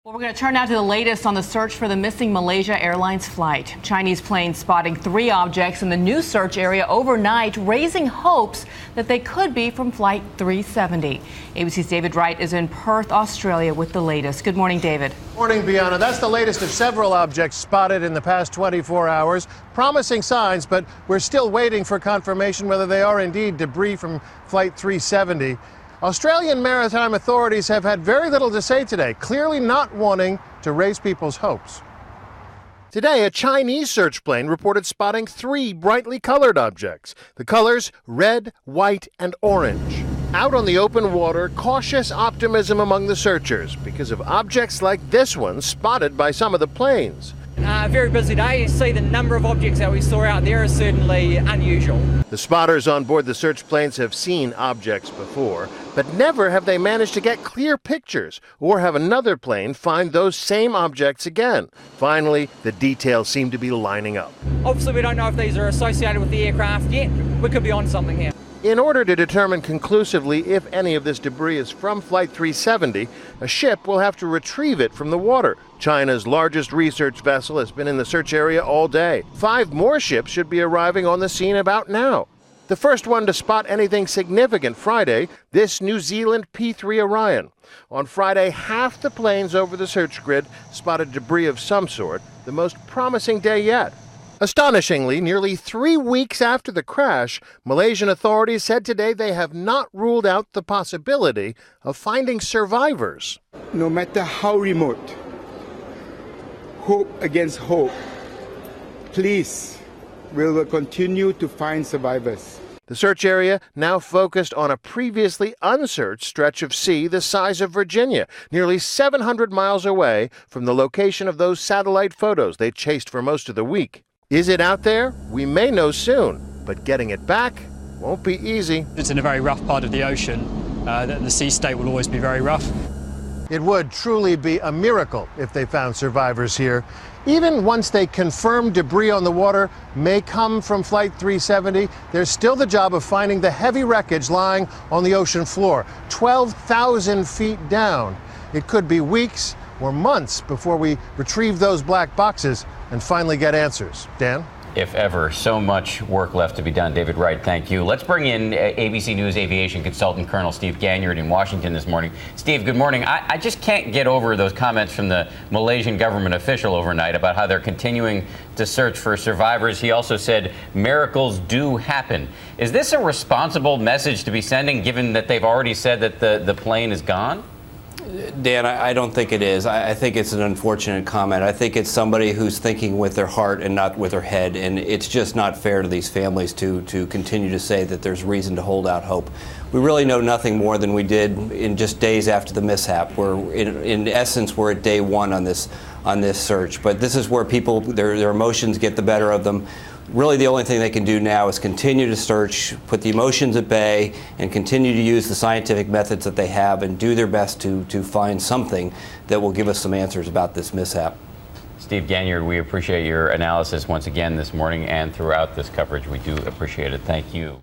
Well, we're going to turn now to the latest on the search for the missing Malaysia Airlines flight. Chinese planes spotting 3 objects in the new search area overnight, raising hopes that they could be from Flight 370. ABC's David Wright is in Perth, Australia with the latest. Good morning, David. Morning, Bianna. That's the latest of several objects spotted in the past 24 hours. Promising signs, but we're still waiting for confirmation whether they are indeed debris from Flight 370. Australian maritime authorities have had very little to say today, clearly not wanting to raise people's hopes. Today, a Chinese search plane reported spotting 3 brightly colored objects. The colors red, white, and orange. Out on the open water, cautious optimism among the searchers because of objects like this one spotted by some of the planes. Very busy day. You see the number of objects that we saw out there is certainly unusual. The spotters on board the search planes have seen objects before, but never have they managed to get clear pictures or have another plane find those same objects again. Finally, the details seem to be lining up. Obviously, we don't know if these are associated with the aircraft yet. We could be on something here. In order to determine conclusively if any of this debris is from Flight 370, a ship will have to retrieve it from the water. China's largest research vessel has been in the search area all day. 5 more ships should be arriving on the scene about now. The first one to spot anything significant Friday, this New Zealand P-3 Orion. On Friday, half the planes over the search grid spotted debris of some sort, the most promising day yet. Astonishingly, nearly 3 weeks after the crash, Malaysian authorities said today they have not ruled out the possibility of finding survivors. No matter how remote, hope against hope, please, we will continue to find survivors. The search area now focused on a previously unsearched stretch of sea the size of Virginia, nearly 700 miles away from the location of those satellite photos they chased for most of the week. Is it out there? We may know soon, but getting it back won't be easy. It's in a very rough part of the ocean. The sea state will always be very rough. It would truly be a miracle if they found survivors here. Even once they confirm debris on the water may come from Flight 370, there's still the job of finding the heavy wreckage lying on the ocean floor, 12,000 feet down. It could be weeks or months before we retrieve those black boxes and finally get answers. Dan? If ever. So much work left to be done. David Wright, thank you. Let's bring in ABC News aviation consultant Colonel Steve Ganyard in Washington this morning. Steve, good morning. I just can't get over those comments from the Malaysian government official overnight about how they're continuing to search for survivors. He also said miracles do happen. Is this a responsible message to be sending, given that they've already said that the plane is gone? Dan, I don't think it is. I think it's an unfortunate comment. I think it's somebody who's thinking with their heart and not with their head, and it's just not fair to these families to continue to say that there's reason to hold out hope. We really know nothing more than we did in just days after the mishap. In essence, we're at day 1 on this search. But this is where people, their emotions get the better of them. Really, the only thing they can do now is continue to search, put the emotions at bay, and continue to use the scientific methods that they have and do their best to find something that will give us some answers about this mishap. Steve Ganyard, we appreciate your analysis once again this morning and throughout this coverage. We do appreciate it. Thank you.